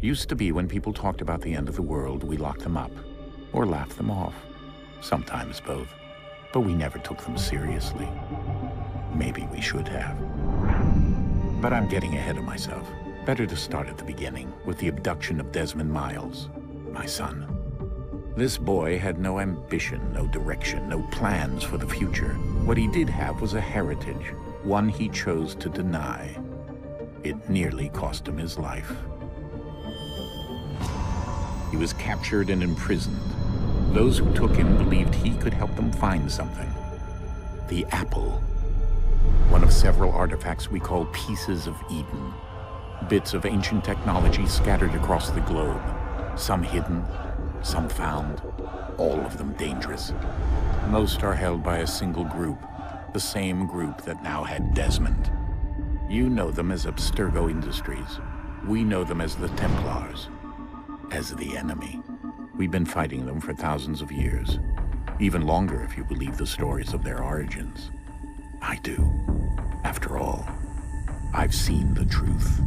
Used to be when people talked about the end of the world, we locked them up, or laughed them off. Sometimes both. But we never took them seriously. Maybe we should have. But I'm getting ahead of myself. Better to start at the beginning, with the abduction of Desmond Miles, my son. This boy had no ambition, no direction, no plans for the future. What he did have was a heritage, one he chose to deny. It nearly cost him his life. He was captured and imprisoned. Those who took him believed he could help them find something. The apple. One of several artifacts we call pieces of Eden. Bits of ancient technology scattered across the globe. Some hidden, some found, all of them dangerous. Most are held by a single group, the same group that now had Desmond. You know them as Abstergo Industries. We know them as the Templars, as the enemy. We've been fighting them for thousands of years, even longer if you believe the stories of their origins. I do. After all, I've seen the truth.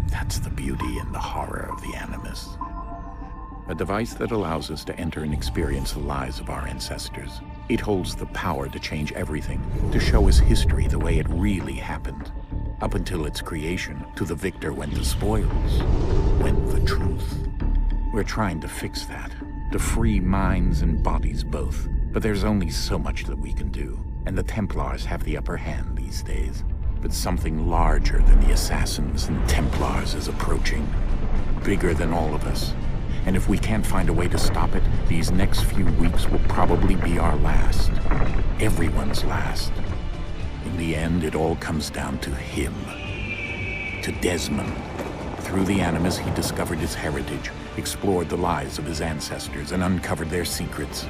That's the beauty and the horror of the Animus. A device that allows us to enter and experience the lives of our ancestors. It holds the power to change everything, to show us history the way it really happened. Up until its creation, to the victor went the spoils, went the truth. We're trying to fix that, to free minds and bodies both. But there's only so much that we can do, and the Templars have the upper hand these days. But something larger than the Assassins and Templars is approaching, bigger than all of us. And if we can't find a way to stop it, these next few weeks will probably be our last. Everyone's last. In the end, it all comes down to him. To Desmond. Through the Animus, he discovered his heritage, explored the lives of his ancestors, and uncovered their secrets.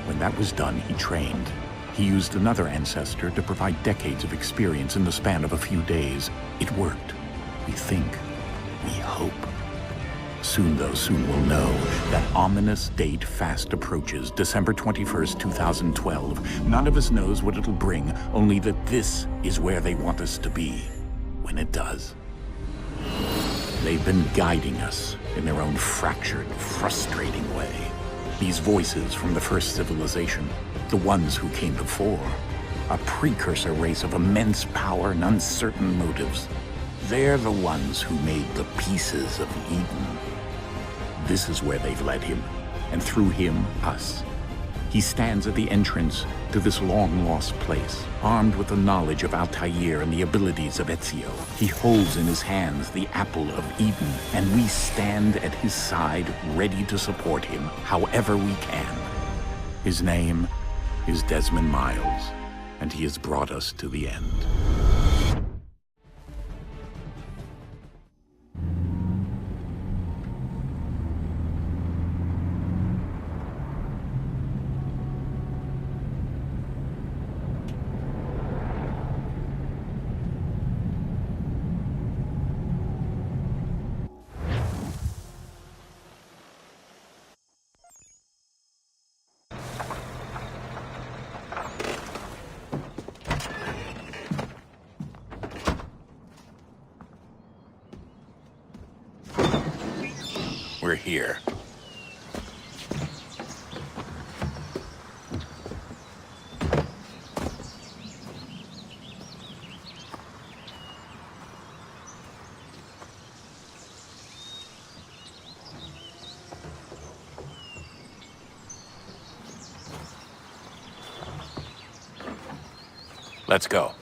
When that was done, he trained. He used another ancestor to provide decades of experience in the span of a few days. It worked. We think. We hope. Soon, though, soon we'll know. That ominous date fast approaches, December 21st, 2012. None of us knows what it'll bring, only that this is where they want us to be, when it does. They've been guiding us in their own fractured, frustrating way. These voices from the first civilization, the ones who came before, a precursor race of immense power and uncertain motives. They're the ones who made the pieces of Eden. This is where they've led him, and through him, us. He stands at the entrance to this long-lost place, armed with the knowledge of Altair and the abilities of Ezio. He holds in his hands the apple of Eden, and we stand at his side, ready to support him however we can. His name is Desmond Miles, and he has brought us to the end. We're here. Let's go.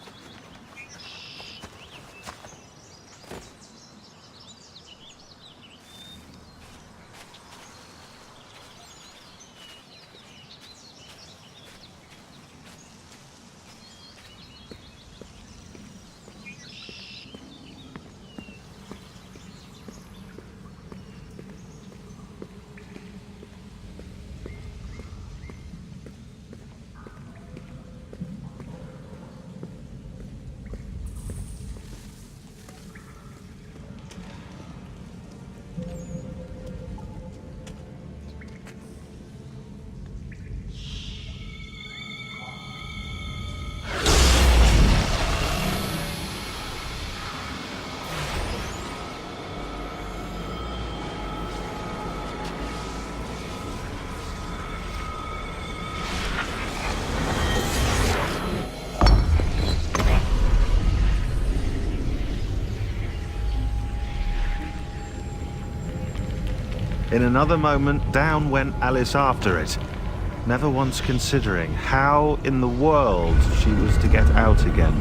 In another moment, down went Alice after it, never once considering how in the world she was to get out again.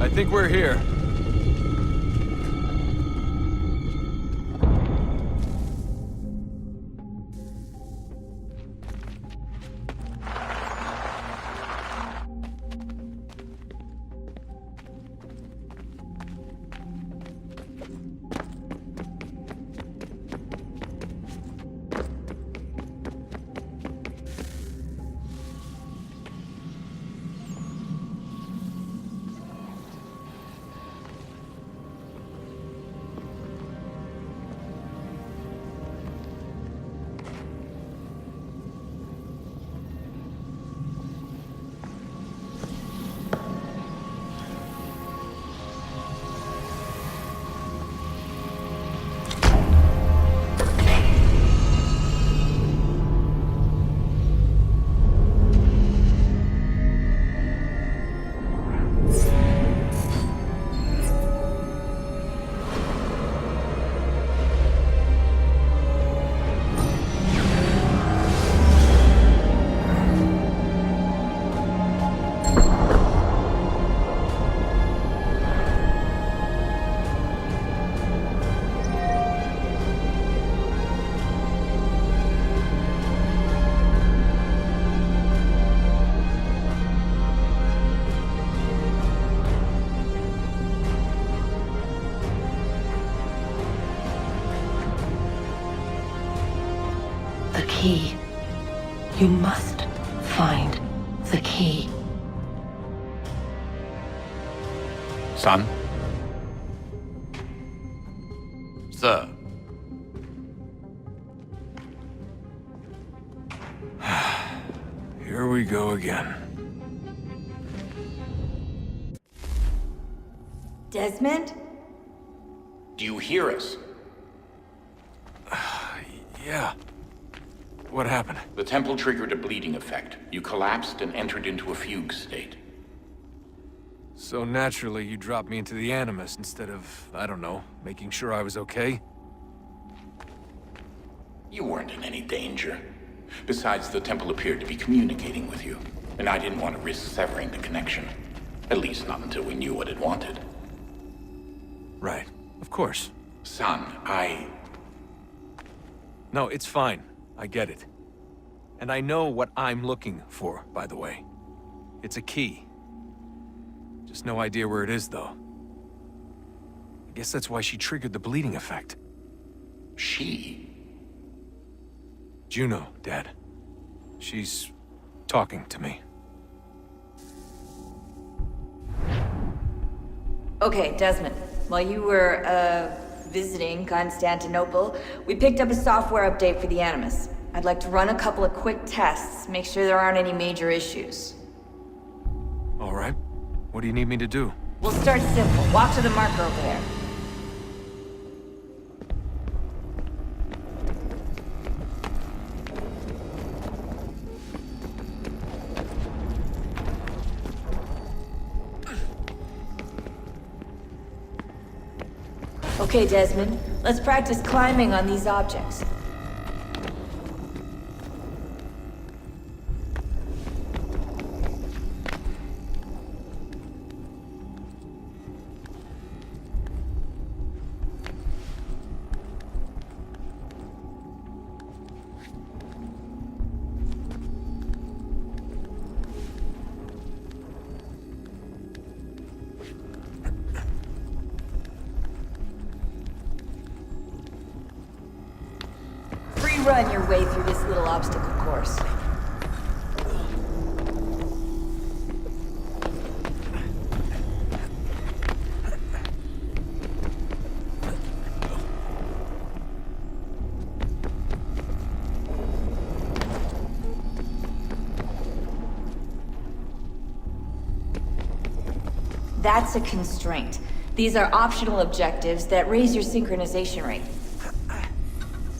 I think we're here. The key. You must find the key. Son? Sir. Here we go again. Desmond? Do you hear us? Yeah. What happened? The temple triggered a bleeding effect. You collapsed and entered into a fugue state. So naturally, you dropped me into the Animus instead of, I don't know, making sure I was okay? You weren't in any danger. Besides, the temple appeared to be communicating with you, and I didn't want to risk severing the connection. At least not until we knew what it wanted. Right. Of course. Son, No, it's fine. I get it. And I know what I'm looking for, by the way. It's a key. Just no idea where it is, though. I guess that's why she triggered the bleeding effect. She? Juno, Dad. She's talking to me. Okay, Desmond. While you were, visiting Constantinople, we picked up a software update for the Animus. I'd like to run a couple of quick tests, make sure there aren't any major issues. All right. What do you need me to do? We'll start simple. Walk to the marker over there. Okay, Desmond. Let's practice climbing on these objects. free run your way through this little obstacle course. That's a constraint. These are optional objectives that raise your synchronization rate.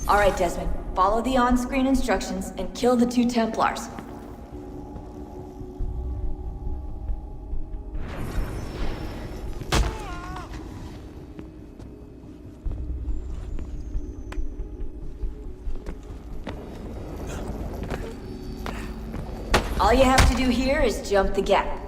Alright, Desmond. Follow the on-screen instructions and kill the 2 Templars. All you have to do here is jump the gap.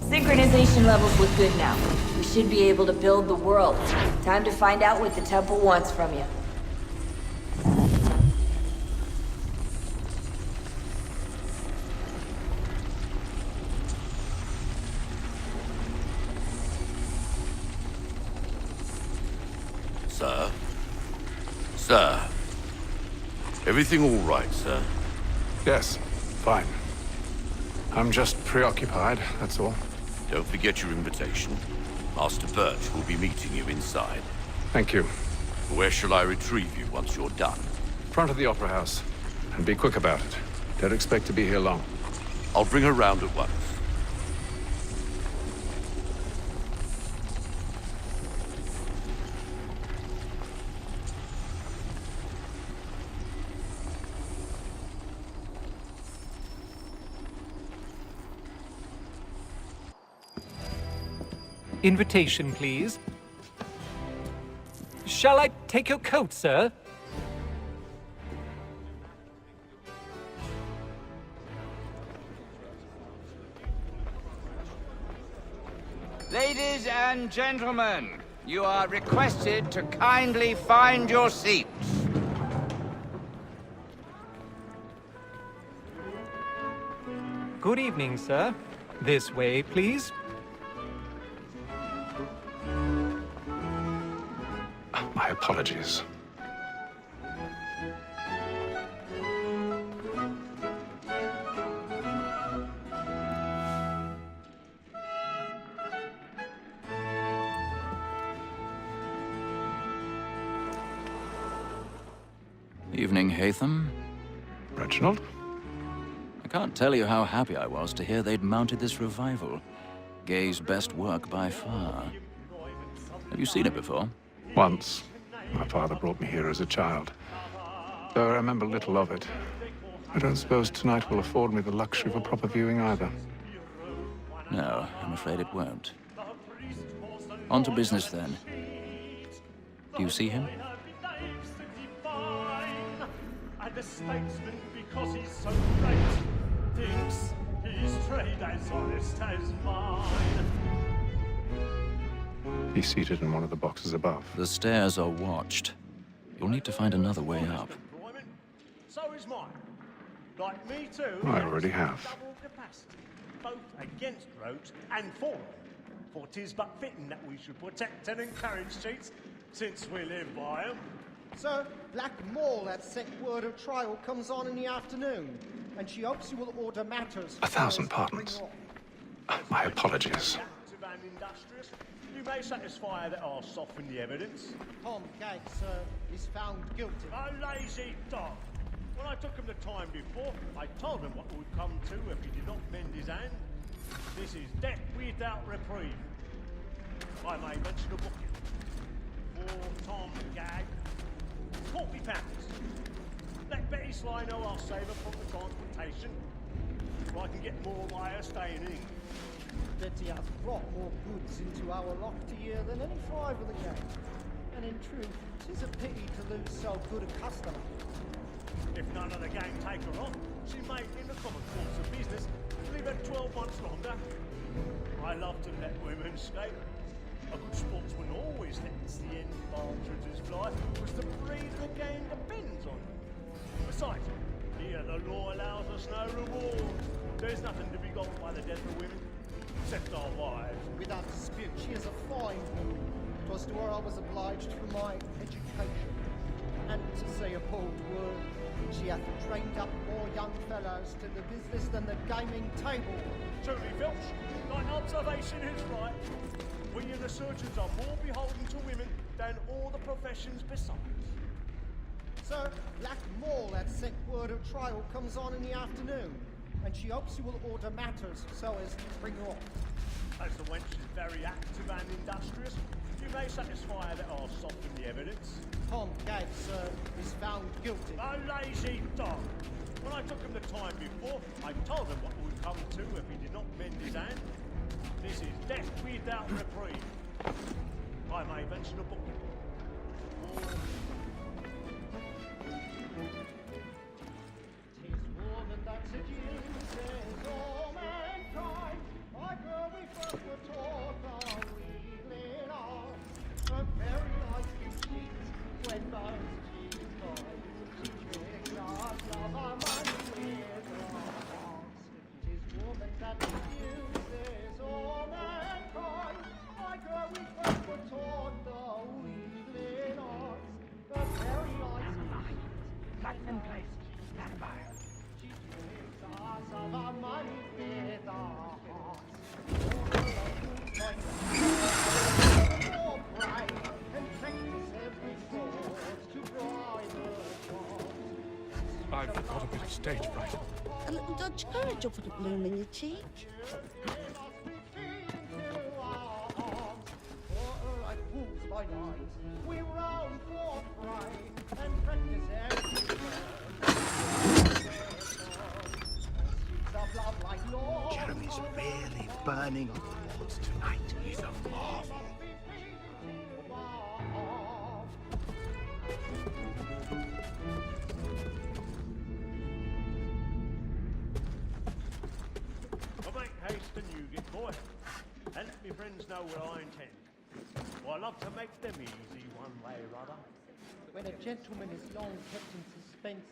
Synchronization levels look good now. We should be able to build the world. Time to find out what the temple wants from you. Sir? Sir? Everything all right, sir? Yes, fine. I'm just preoccupied, that's all. Don't forget your invitation. Master Birch will be meeting you inside. Thank you. Where shall I retrieve you once you're done? Front of the Opera House. And be quick about it. Don't expect to be here long. I'll bring her round at once. Invitation, please. Shall I take your coat, sir? Ladies and gentlemen, you are requested to kindly find your seats. Good evening, sir. This way, please. My apologies. Evening, Hatham. Reginald? I can't tell you how happy I was to hear they'd mounted this revival. Gay's best work by far. Have you seen it before? Once. My father brought me here as a child. Though I remember little of it. I don't suppose tonight will afford me the luxury of a proper viewing either. No, I'm afraid it won't. On to business, then. Do you see him? The statesman, because he's so great, thinks his trade as honest as mine. He's seated in one of the boxes above. The stairs are watched. You'll need to find another way up. So is mine. Like me too. I already have. Double capacity, both against roads and for them. For 'tis but fitting that we should protect and encourage cheats, since we live by 'em. Sir, Black Maul had set word of trial comes on in the afternoon, and she hopes you will order matters. 1,000 pardons. My apologies. Active and industrious, you may satisfy that I'll soften the evidence. Tom Gag, sir, is found guilty. A lazy dog. When I took him the time before, I told him what would come to if he did not mend his hand. This is death without reprieve. I may mention a booking. For Tom Gag, £40. Let Betty Sly know I'll save her from the transportation, so I can get more by her staying in. Betty has brought more goods into our loft a year than any five of the gang. And in truth, 'tis a pity to lose so good a customer. If none of the gang take her on, she may, in the common course of business, leave her 12 months longer. I love to let women escape. A good sportsman always lets the end partridges fly, because the breed of the game depends on them. Besides, here the law allows us no reward. There's nothing to be got by the death of women, except our wives. Without dispute, she is a fine woman. 'Twas to her I was obliged for my education. And to say a bold word, she hath trained up more young fellows to the business than the gaming table. Truly, Filch, thine observation is right. We and the surgeons are more beholden to women than all the professions besides. Sir, Black Mall hath sent word her trial comes on in the afternoon, and she hopes you will order matters so as to bring her off. As the wench is very active and industrious, you may satisfy her that I'll soften the evidence. Tom Gag, sir, is found guilty. A lazy dog! When I took him the time before, I told him what would come to if he did not mend his hand. This is death without reprieve. I may mention a book. Tis woman that seduces all mankind. My girl, we first were taught the wheeling on. Her very life you cheat when most she lies. She tricks us of our money with her hearts. Tis woman that seduces all mankind. My girl, we first were taught the wheeling on. Her very life you cheat. Platinum place. Stand by. She tricks us of our money with our hearts. I've got a bit of stage fright. A little Dodge courage will put a bloom in your cheek. Jeremy's really burning on the boards tonight. He's a marvel. I'll make haste and you get boy, and let me friends know what I intend. For I love to make them easy one way or other. When a gentleman is long kept in suspense,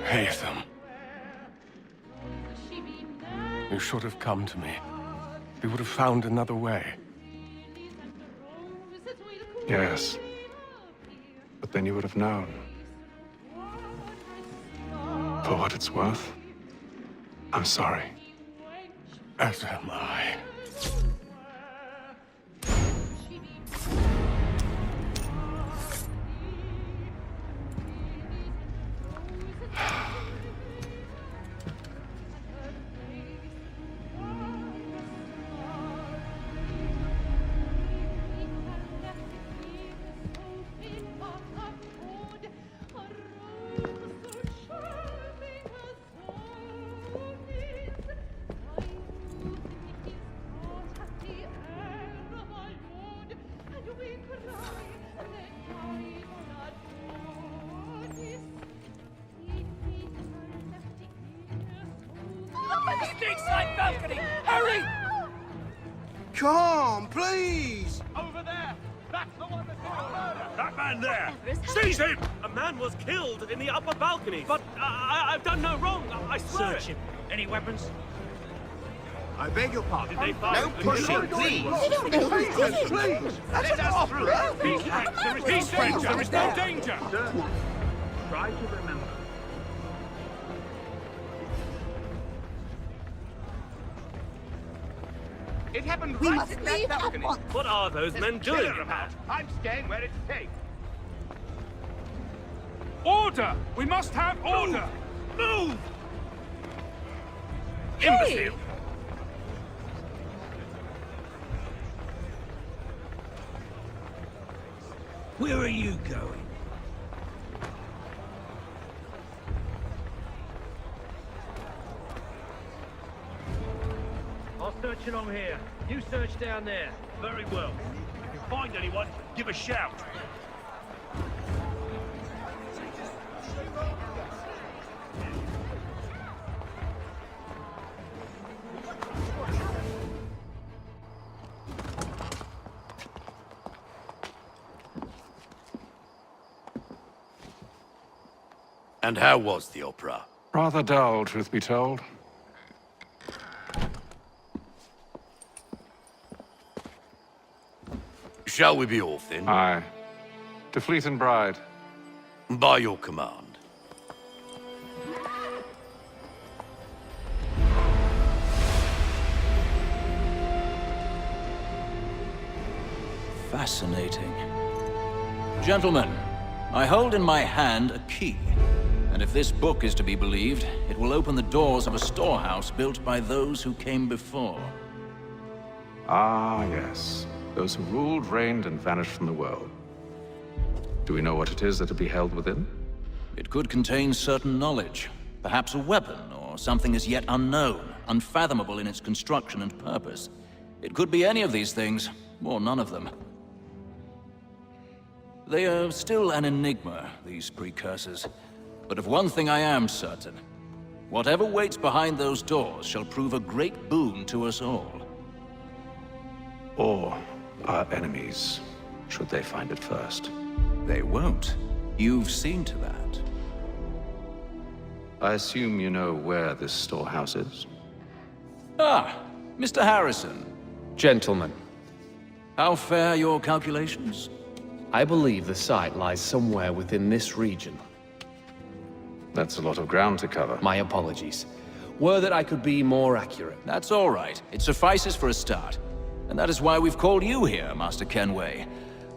Haytham. You should have come to me. We would have found another way. Yes. But then you would have known. For what it's worth, I'm sorry. As am I. Stateside balcony! Hurry! Come, please! Over there! That's the one that's been murdered! That man there! Seize him! A man was killed in the upper balcony. But I've done no wrong. I swear. Search him. Any weapons? I beg your pardon. Did they fire? No pushing, please! Please! Let us through. Peace, friends. There is no danger. Sir, try to remember. It happened We right must in that leave at balcony. once. What are those There's men a doing? killer about. I'm staying where it's safe. Order! We must have order! Move! Imbecile! Where are you going? I'll search along here. You search down there. Very well. If you find anyone, give a shout. And how was the opera? Rather dull, truth be told. Shall we be off then? Aye. To Fleet and Bride. By your command. Fascinating. Gentlemen, I hold in my hand a key. And if this book is to be believed, it will open the doors of a storehouse built by those who came before. Ah, yes. Those who ruled, reigned, and vanished from the world. Do we know what it is that will be held within? It could contain certain knowledge. Perhaps a weapon, or something as yet unknown, unfathomable in its construction and purpose. It could be any of these things, or none of them. They are still an enigma, these precursors. But of one thing I am certain. Whatever waits behind those doors shall prove a great boon to us all. Or our enemies, should they find it first. They won't. You've seen to that. I assume you know where this storehouse is? Ah, Mr. Harrison. Gentlemen, How fare your calculations? I believe the site lies somewhere within this region. That's a lot of ground to cover. My apologies. Were that I could be more accurate. That's all right. It suffices for a start. And that is why we've called you here, Master Kenway.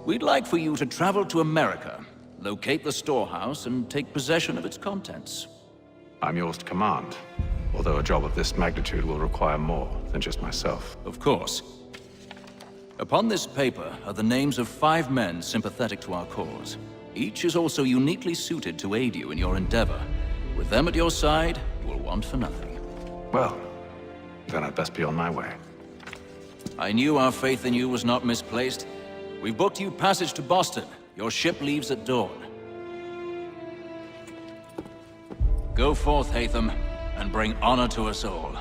We'd like for you to travel to America, locate the storehouse, and take possession of its contents. I'm yours to command, although a job of this magnitude will require more than just myself. Of course. Upon this paper are the names of 5 men sympathetic to our cause. Each is also uniquely suited to aid you in your endeavor. With them at your side, you will want for nothing. Well, then I'd best be on my way. I knew our faith in you was not misplaced. We've booked you passage to Boston. Your ship leaves at dawn. Go forth, Hatham, and bring honor to us all.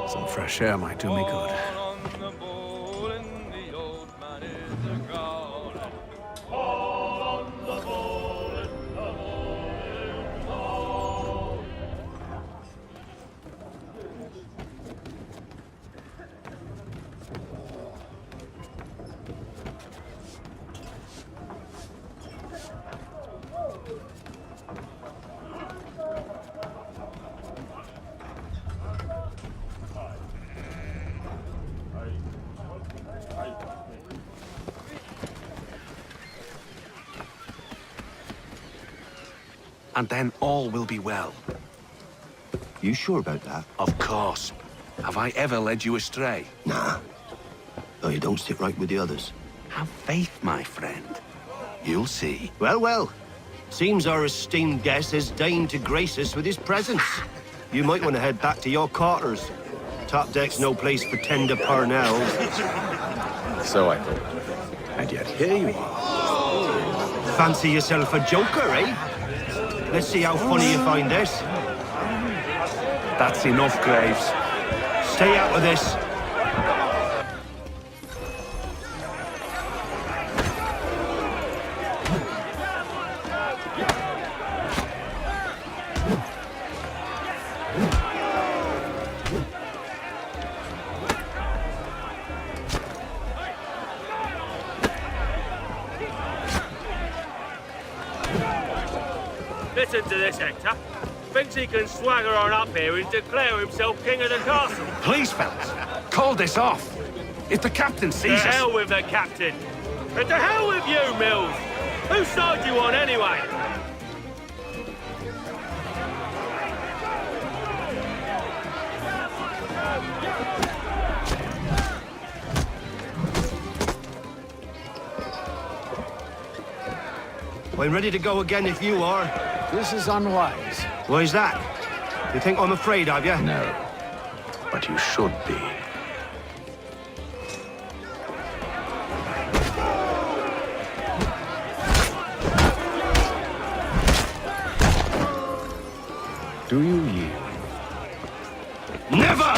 Some fresh air might do me good. And then all will be well. You sure about that? Of course. Have I ever led you astray? Nah. Oh, you don't sit right with the others? Have faith, my friend. You'll see. Well, well. Seems our esteemed guest has deigned to grace us with his presence. You might want to head back to your quarters. Top deck's no place for tender parnells. So I thought. And yet here you are. Fancy yourself a joker, eh? Let's see how funny you find this. That's enough, Graves. Stay out of this. Listen to this, Hector. Thinks he can swagger on up here and declare himself king of the castle. Please, fellas, call this off. If the captain sees us... To hell with the captain. And to hell with you, Mills. Whose side you on, anyway? I'm ready to go again if you are. This is unwise. Why's that? You think I'm afraid of you? No. But you should be. Do you yield? Never!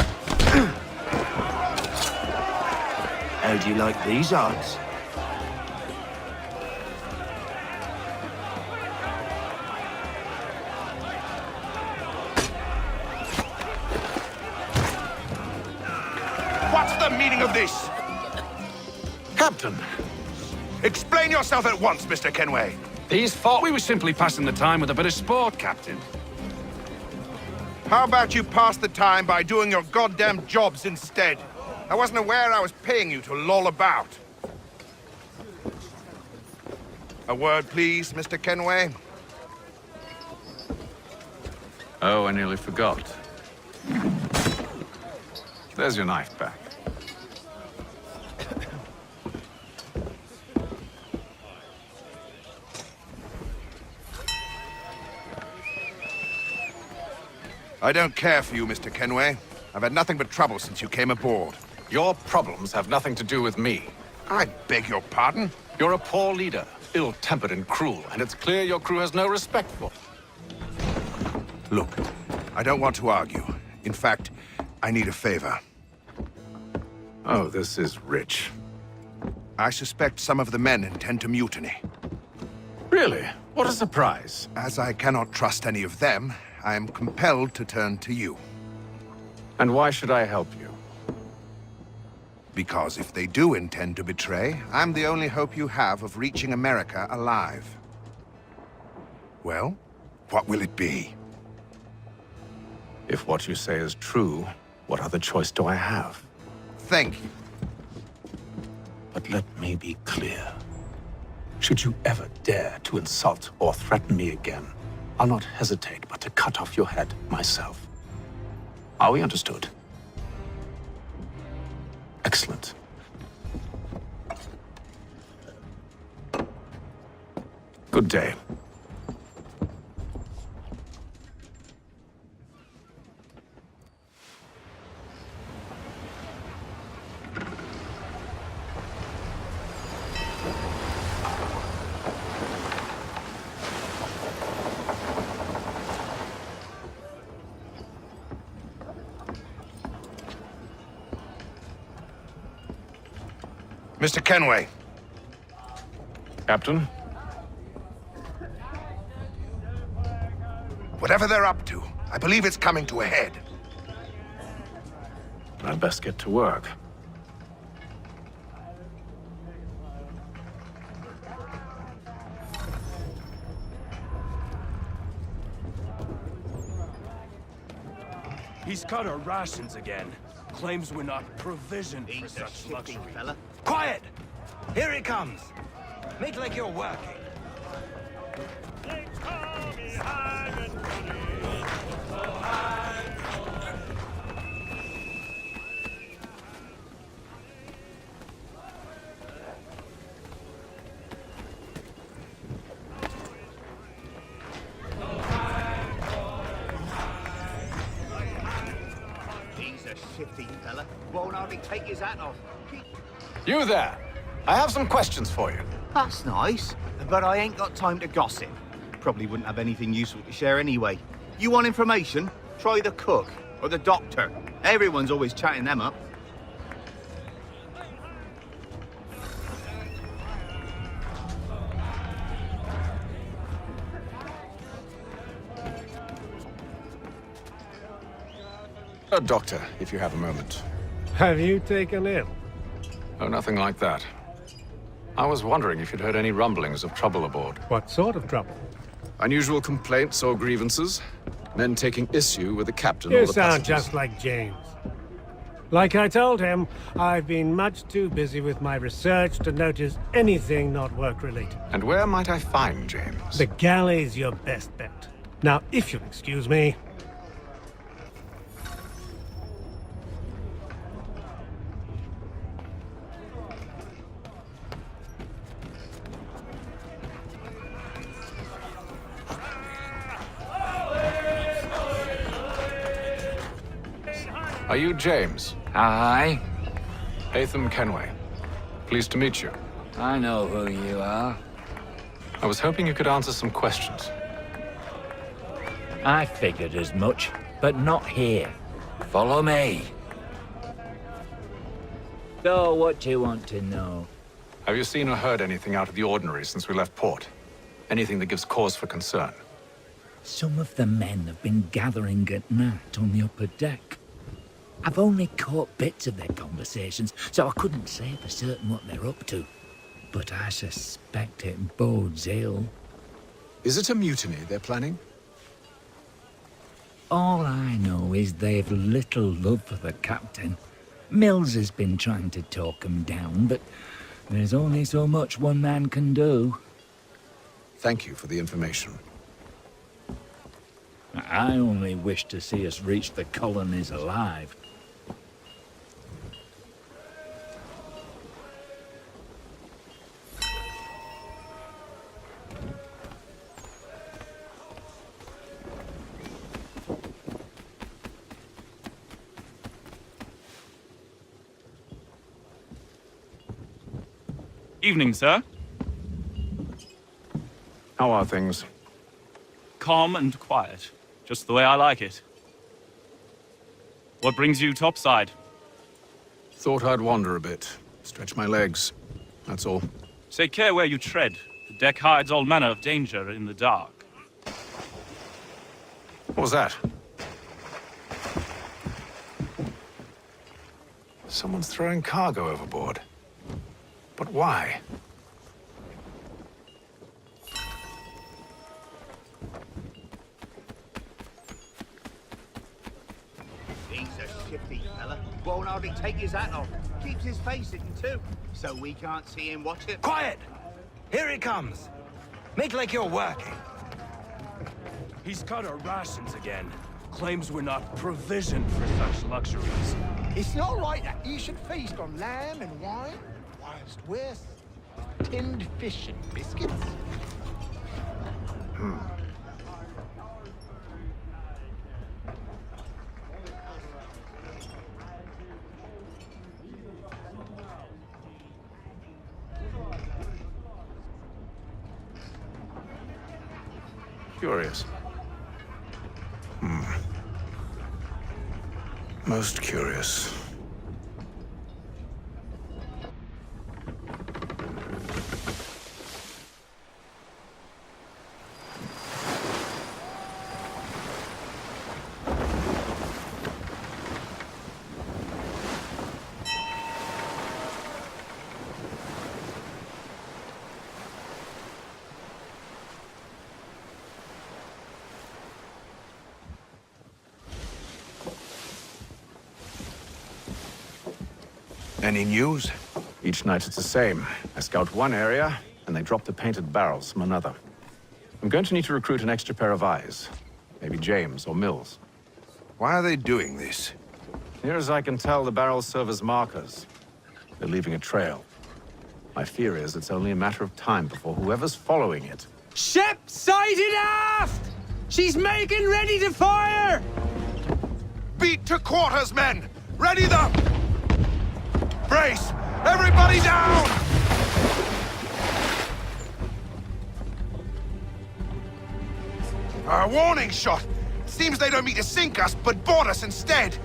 How do you like these odds? What's the meaning of this? Captain, Explain yourself at once, Mr. Kenway. these thought we were simply passing the time with a bit of sport, Captain. How about you pass the time by doing your goddamn jobs instead? I wasn't aware I was paying you to loll about. A word, please, Mr. Kenway. Oh, I nearly forgot. There's your knife back. I don't care for you, Mr. Kenway. I've had nothing but trouble since you came aboard. Your problems have nothing to do with me. I beg your pardon? You're a poor leader, ill-tempered and cruel, and it's clear your crew has no respect for. Look, I don't want to argue. In fact, I need a favor. Oh, this is rich. I suspect some of the men intend to mutiny. Really? What a surprise. As I cannot trust any of them, I am compelled to turn to you. And why should I help you? Because if they do intend to betray, I'm the only hope you have of reaching America alive. Well, what will it be? If what you say is true, what other choice do I have? Thank you. But let me be clear. Should you ever dare to insult or threaten me again, I'll not hesitate but to cut off your head myself. Are we understood? Excellent. Good day. Mr. Kenway. Captain? Whatever they're up to, I believe it's coming to a head. I'd best get to work. He's cut our rations again. Claims we're not provisioned for such luxury. Fella. Quiet! Here he comes. Make like you're working. shifty fella. Won't hardly take his hat off. You there! I have some questions for you. That's nice, but I ain't got time to gossip. Probably wouldn't have anything useful to share anyway. You want information? Try the cook or the doctor. Everyone's always chatting them up. A doctor, if you have a moment. Have you taken ill? Oh, nothing like that. I was wondering if you'd heard any rumblings of trouble aboard. What sort of trouble? Unusual complaints or grievances? Men taking issue with the captain You or the sound passengers? just like James. Like I told him, I've been much too busy with my research to notice anything not work-related. And where might I find James? The galley's your best bet. Now, if you'll excuse me... Are you James? Aye. Atham Kenway. Pleased to meet you. I know who you are. I was hoping you could answer some questions. I figured as much, but not here. Follow me. So, what do you want to know? Have you seen or heard anything out of the ordinary since we left port? Anything that gives cause for concern? Some of the men have been gathering at night on the upper deck. I've only caught bits of their conversations, so I couldn't say for certain what they're up to. But I suspect it bodes ill. Is it a mutiny they're planning? All I know is they've little love for the captain. Mills has been trying to talk him down, but there's only so much one man can do. Thank you for the information. I only wish to see us reach the colonies alive. Evening, sir. How are things? Calm and quiet. Just the way I like it. What brings you topside? Thought I'd wander a bit. Stretch my legs. That's all. Take care where you tread. The deck hides all manner of danger in the dark. What was that? Someone's throwing cargo overboard. But why? He's a shifty fella. Won't hardly take his hat off. Keeps his face hidden too, so we can't see him watch it. Quiet! Here he comes. Make like you're working. He's cut our rations again. Claims we're not provisioned for such luxuries. It's not right that you should feast on lamb and wine, whilst we're tinned fish and biscuits. Curious. Most curious. Any news? Each night it's the same. I scout one area, and they drop the painted barrels from another. I'm going to need to recruit an extra pair of eyes. Maybe James or Mills. Why are they doing this? Near as I can tell, the barrels serve as markers. They're leaving a trail. My fear is it's only a matter of time before whoever's following it... Ship sighted aft! She's making ready to fire! Beat to quarters, men! Ready them! Brace! Everybody down! A warning shot! Seems they don't mean to sink us, but board us instead!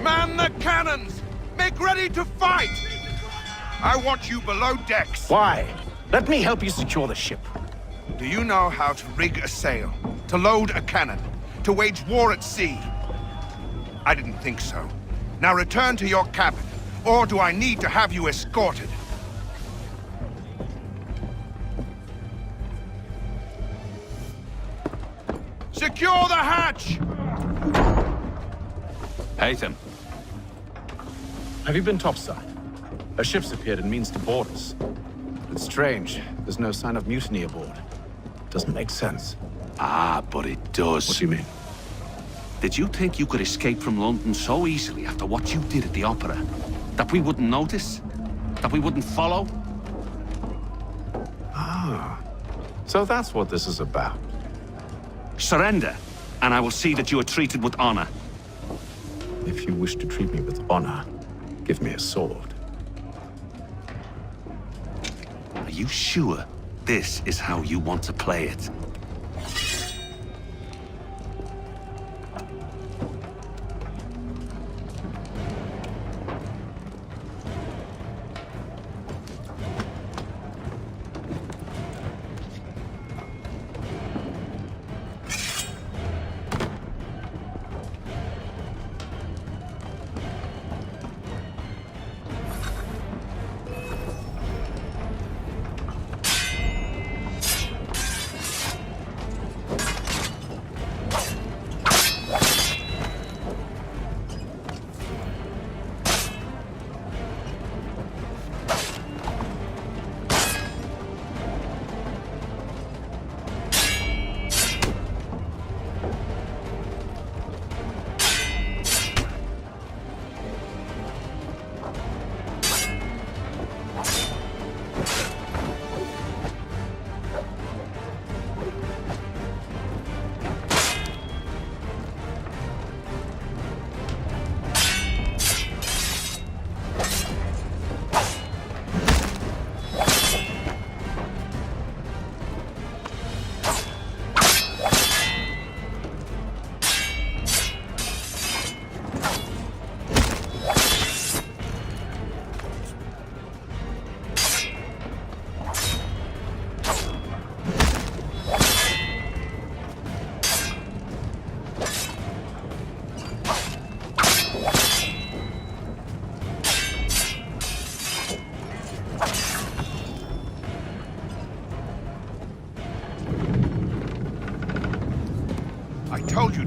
Man the cannons! Make ready to fight! I want you below decks. Why? Let me help you secure the ship. Do you know how to rig a sail? To load a cannon? To wage war at sea? I didn't think so. Now return to your cabin, or do I need to have you escorted? Secure the hatch! Haytham. Have you been topside? A ship's appeared and means to board us. It's strange. There's no sign of mutiny aboard. Doesn't make sense. Ah, but it does. What do you mean? Did you think you could escape from London so easily after what you did at the opera? That we wouldn't notice? That we wouldn't follow? Ah. So that's what this is about. Surrender, and I will see that you are treated with honor. If you wish to treat me with honor, give me a sword. Are you sure this is how you want to play it?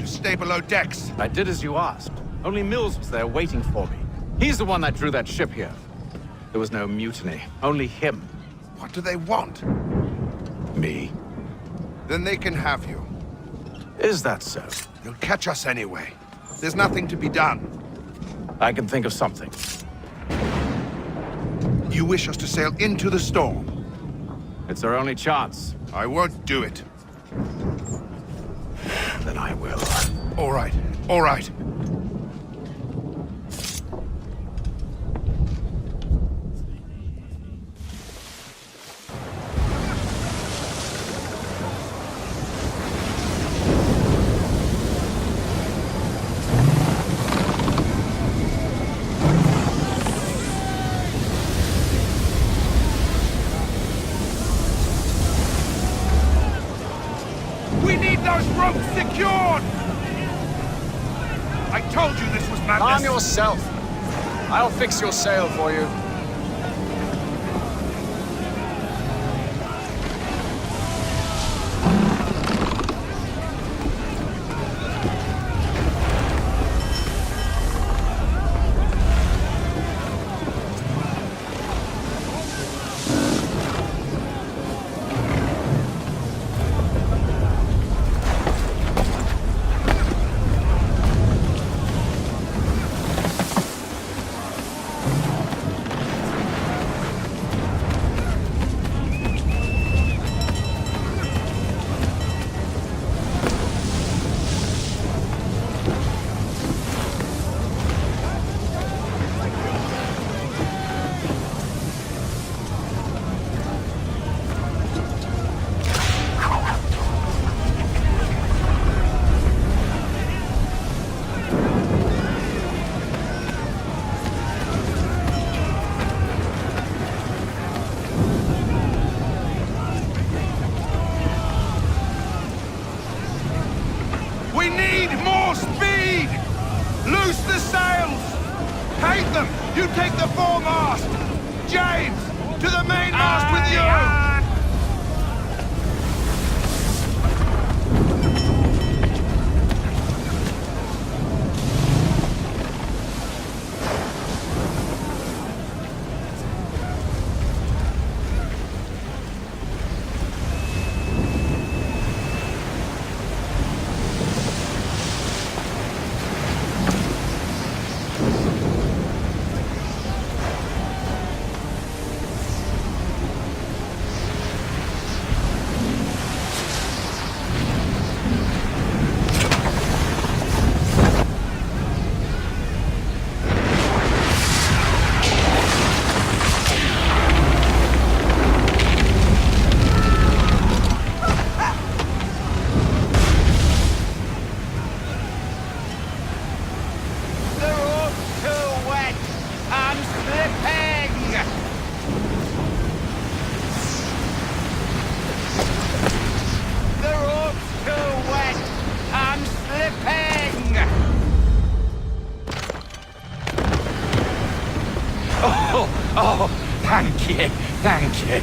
Stay below decks. I did as you asked. Only Mills was there waiting for me. He's the one that drew that ship here. There was no mutiny, only him. What do they want? Me. Then they can have you. Is that so? They'll catch us anyway. There's nothing to be done. I can think of something. You wish us to sail into the storm? It's our only chance. I won't do it. Then I will. All right, all right. We need those ropes secured! I told you this was madness! Calm yourself. I'll fix your sail for you. You take the foremast! James! To the mainmast with you! Oh, thank you, thank you.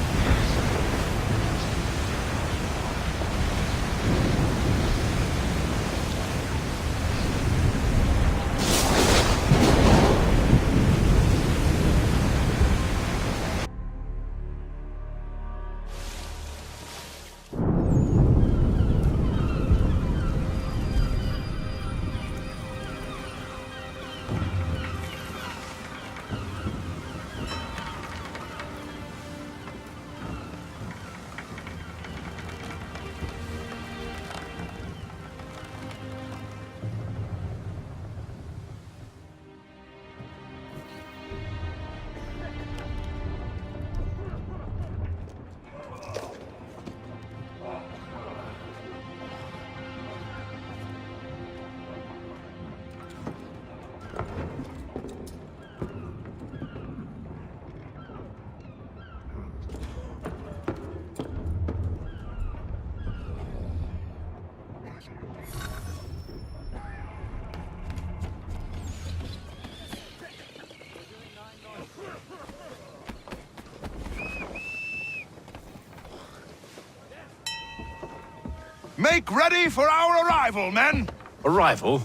Make ready for our arrival, men! Arrival?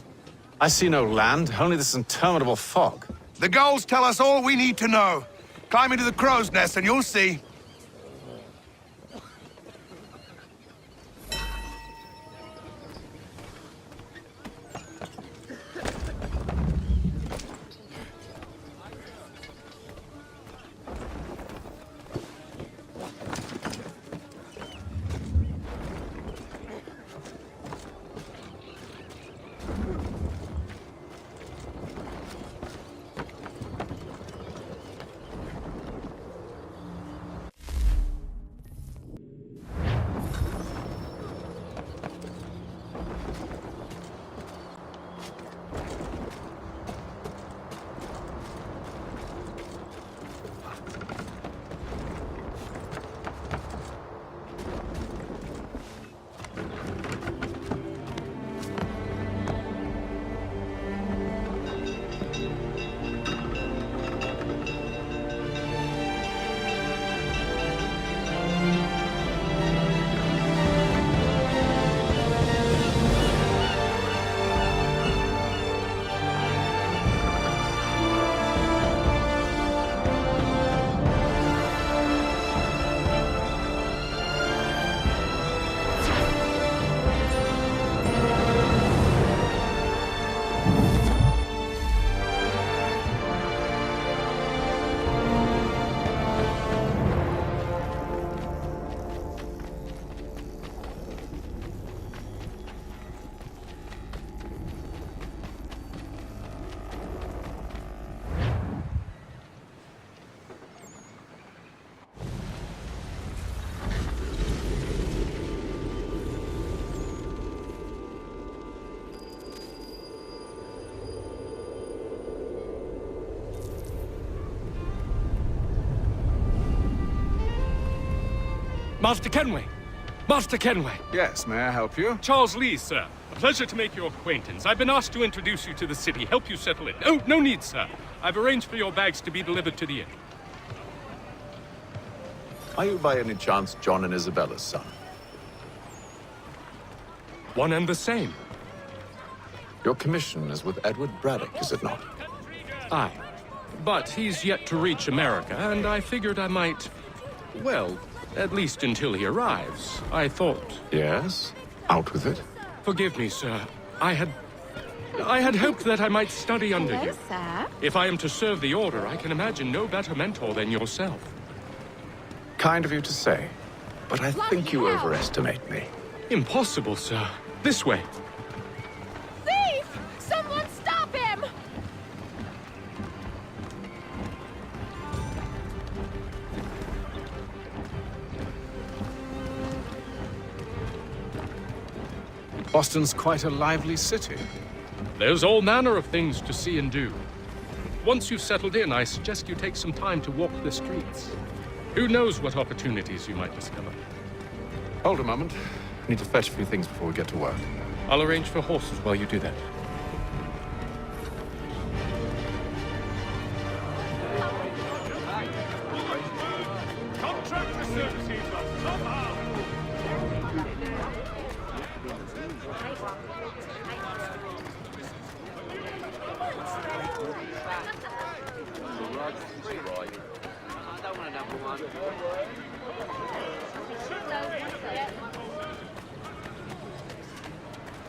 I see no land, only this interminable fog. The gulls tell us all we need to know. Climb into the crow's nest and you'll see. Master Kenway, Master Kenway! Yes, may I help you? Charles Lee, sir. A pleasure to make your acquaintance. I've been asked to introduce you to the city, help you settle in. Oh, no need, sir. I've arranged for your bags to be delivered to the inn. Are you by any chance John and Isabella's son? One and the same. Your commission is with Edward Braddock, is it not? Aye. But he's yet to reach America, and I figured I might... Well, at least until he arrives, I thought... Yes? Out with it. Forgive me, sir. I had hoped that I might study under you. Sir. If I am to serve the Order, I can imagine no better mentor than yourself. Kind of you to say, but I think you overestimate me. Impossible, sir. This way. Thief! Someone stop him! Boston's quite a lively city. There's all manner of things to see and do. Once you've settled in, I suggest you take some time to walk the streets. Who knows what opportunities you might discover? Hold a moment. I need to fetch a few things before we get to work. I'll arrange for horses while you do that. Contractor services are somehow.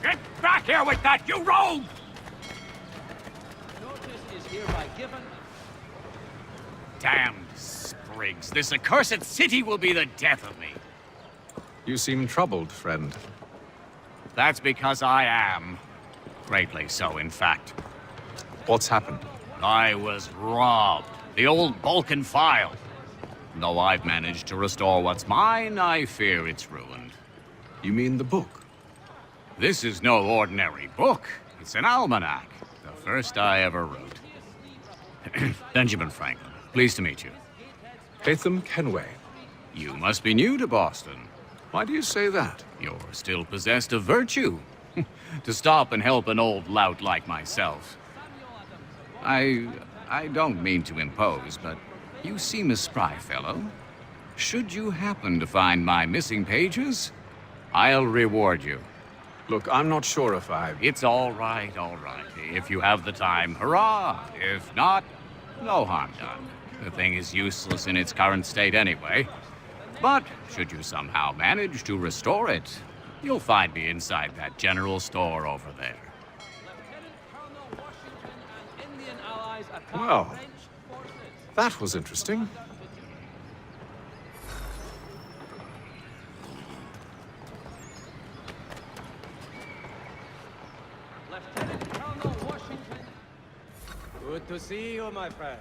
Get back here with that, you rogue! Notice is hereby given. Damned sprigs, this accursed city will be the death of me. You seem troubled, friend. That's because I am. Greatly so, in fact. What's happened? I was robbed. The old Balkan file. Though I've managed to restore what's mine, I fear it's ruined. You mean the book? This is no ordinary book. It's an almanac. The first I ever wrote. Benjamin Franklin, pleased to meet you. Hatham Kenway. You must be new to Boston. Why do you say that? You're still possessed of virtue. To stop and help an old lout like myself. I don't mean to impose, but you seem a spry fellow. Should you happen to find my missing pages, I'll reward you. Look, I'm not sure if It's all right, all right. If you have the time, hurrah! If not, no harm done. The thing is useless in its current state anyway. But should you somehow manage to restore it, you'll find me inside that general store over there. Well, that was interesting. Good to see you, my friend.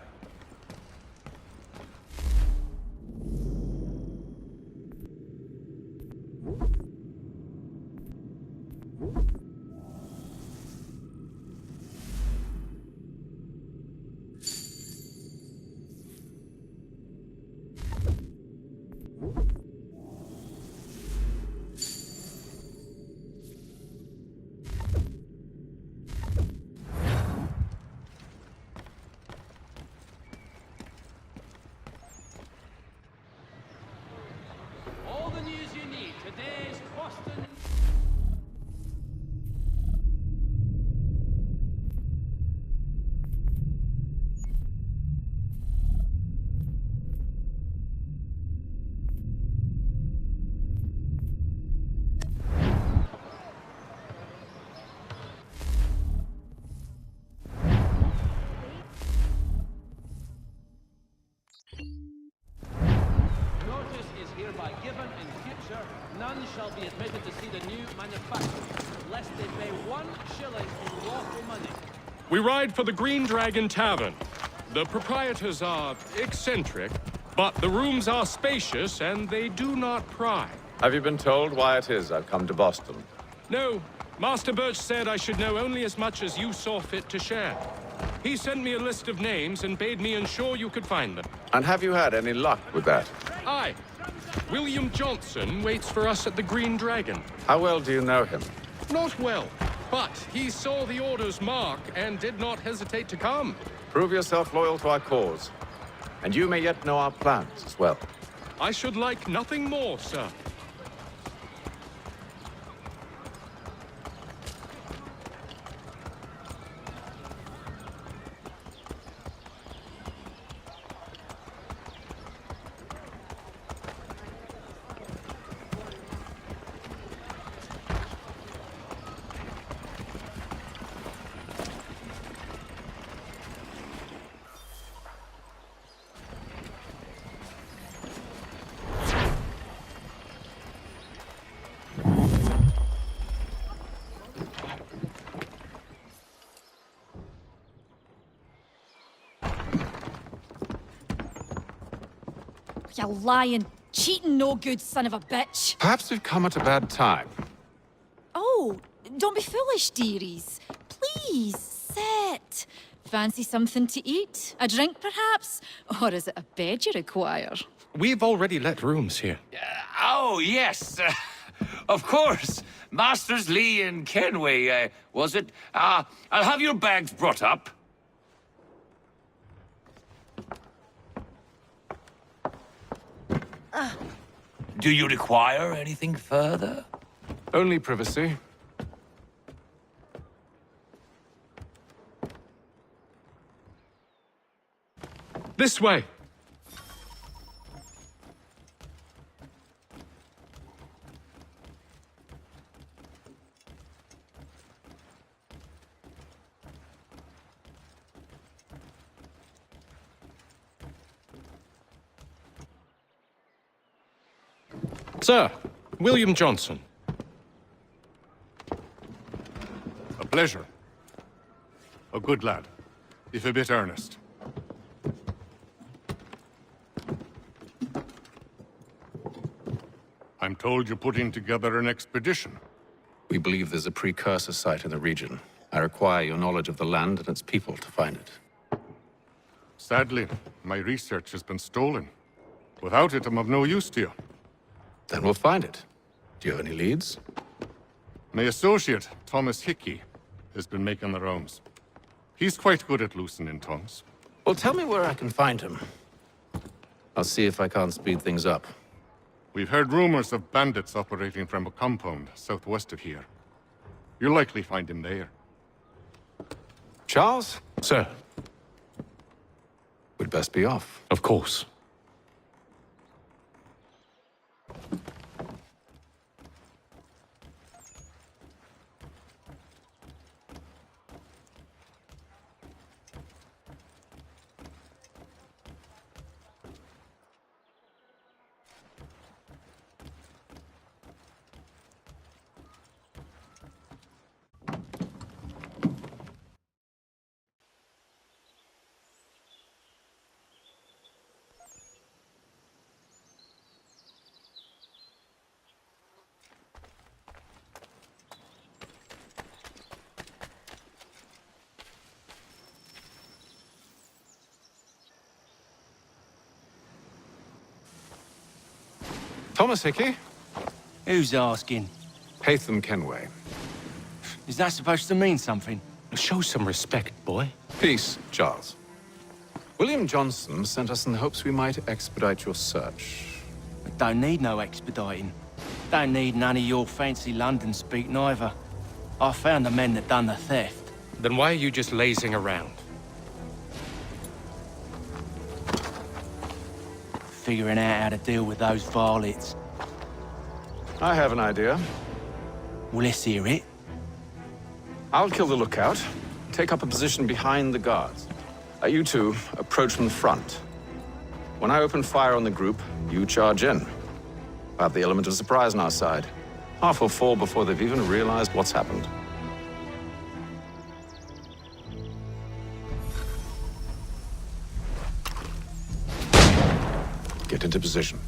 All the news you need. Today's Boston. Notice is hereby given in future. None shall be admitted to see the new manufacturer, lest they pay 1 shilling in lawful money. We ride for the Green Dragon Tavern. The proprietors are eccentric, but the rooms are spacious and they do not pry. Have you been told why it is I've come to Boston? No, Master Birch said I should know only as much as you saw fit to share. He sent me a list of names and bade me ensure you could find them. And have you had any luck with that? Aye. William Johnson waits for us at the Green Dragon. How well do you know him? Not well, but he saw the Order's mark and did not hesitate to come. Prove yourself loyal to our cause. And you may yet know our plans as well. I should like nothing more, sir. You lying, cheating, no good son of a bitch. Perhaps we've come at a bad time. Oh, don't be foolish, dearies. Please, sit. Fancy something to eat? A drink, perhaps? Or is it a bed you require? We've already let rooms here. Oh, yes. Of course. Masters Lee and Kenway, was it? I'll have your bags brought up. Do you require anything further? Only privacy. This way. Sir, William Johnson. A pleasure. A good lad, if a bit earnest. I'm told you're putting together an expedition. We believe there's a precursor site in the region. I require your knowledge of the land and its people to find it. Sadly, my research has been stolen. Without it, I'm of no use to you. Then we'll find it. Do you have any leads? My associate, Thomas Hickey, has been making the rounds. He's quite good at loosening tongues. Well, tell me where I can find him. I'll see if I can't speed things up. We've heard rumors of bandits operating from a compound southwest of here. You'll likely find him there. Charles? Sir. We'd best be off. Of course. Thomas Hickey? Who's asking? Haytham Kenway. Is that supposed to mean something? Show some respect, boy. Peace, Charles. William Johnson sent us in the hopes we might expedite your search. I don't need no expediting. Don't need none of your fancy London speak neither. I found the men that done the theft. Then why are you just lazing around? Figuring out how to deal with those varlets. I have an idea. Well, let's hear it. I'll kill the lookout, take up a position behind the guards. You two approach from the front. When I open fire on the group, you charge in. We'll have the element of surprise on our side. Half will fall before they've even realized what's happened. Get into position,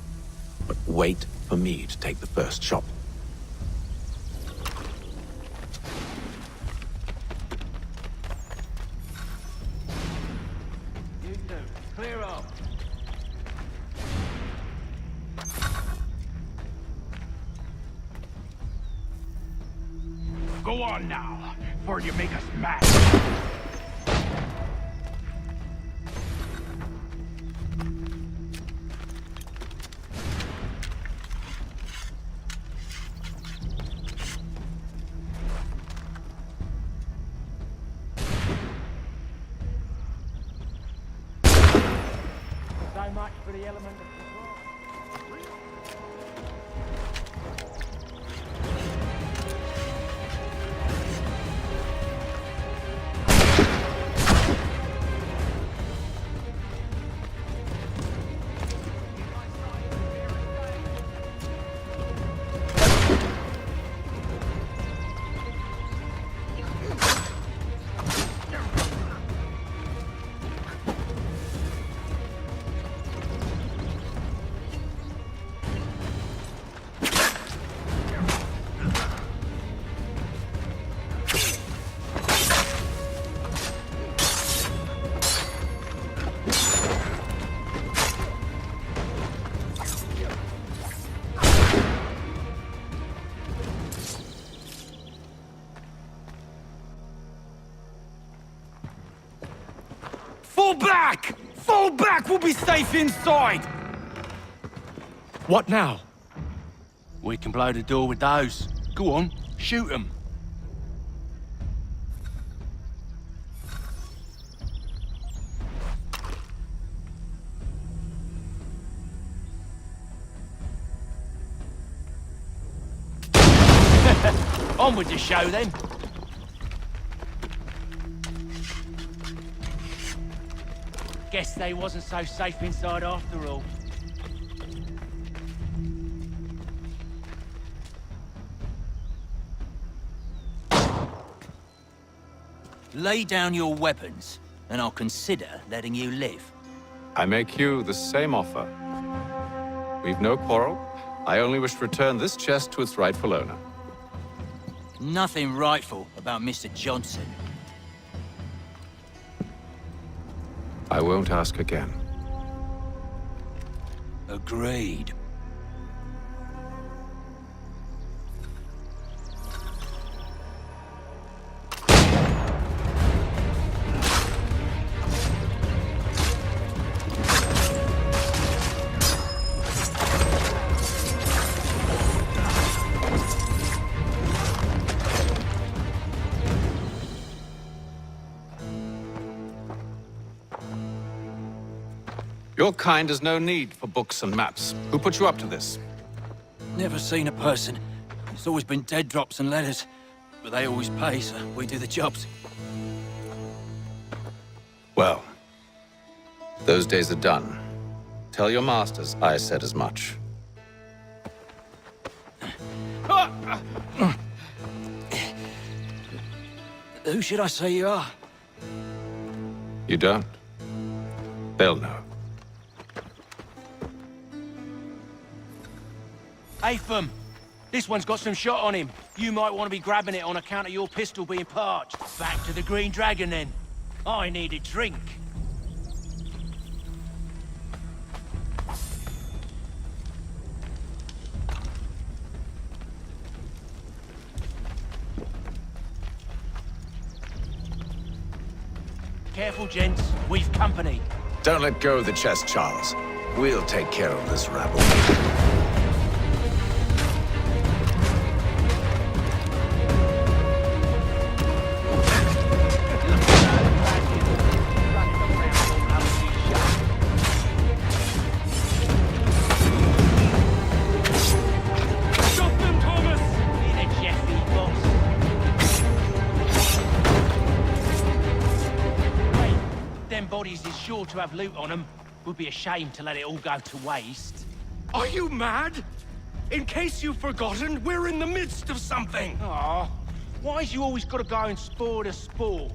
but wait for me to take the first shot. You two, clear up. go on now, before you make us mad. So much for the element of control. Fall back! Fall back! We'll be safe inside! What now? We can blow the door with those. Go on, shoot them. On with the show then. Guess they wasn't so safe inside after all. Lay down your weapons, and I'll consider letting you live. I make you the same offer. We've no quarrel. I only wish to return this chest to its rightful owner. Nothing rightful about Mr. Johnson. I won't ask again. Agreed. Your kind has no need for books and maps. Who put you up to this? Never seen a person. It's always been dead drops and letters. But they always pay, so we do the jobs. Well, those days are done. Tell your masters I said as much. Who should I say you are? You don't? They'll know. Atham, this one's got some shot on him. You might want to be grabbing it on account of your pistol being parched. Back to the Green Dragon, then. I need a drink. Careful, gents. We've company. Don't let go of the chest, Charles. We'll take care of this rabble. Bodies is sure to have loot on them. Would be a shame to let it all go to waste. Are you mad? In case you've forgotten, we're in the midst of something. Aw, why's you always got to go and spore the spore?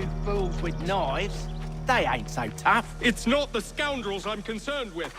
few fools with knives. They ain't so tough. It's not the scoundrels I'm concerned with.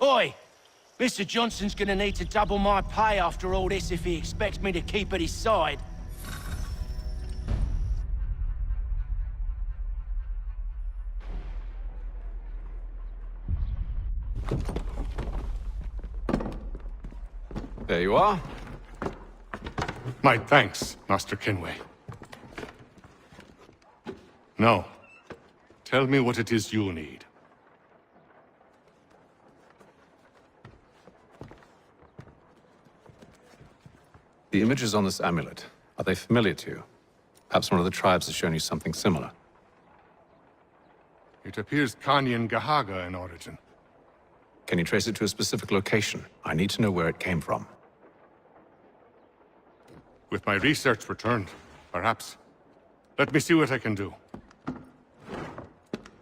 Oi! Mr. Johnson's gonna need to double my pay after all this if he expects me to keep at his side. There you are. My thanks, Master Kenway. Now, tell me what it is you need. The images on this amulet, are they familiar to you? Perhaps one of the tribes has shown you something similar. It appears Kanyan Gahaga in origin. Can you trace it to a specific location? I need to know where it came from. With my research returned, perhaps. Let me see what I can do.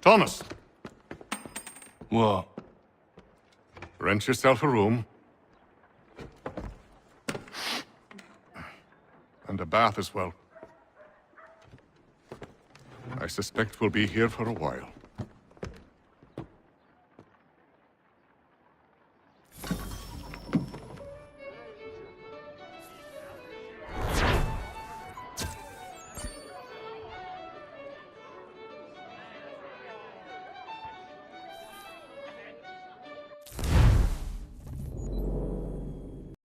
Thomas! What? Rent yourself a room. And a bath as well. I suspect we'll be here for a while.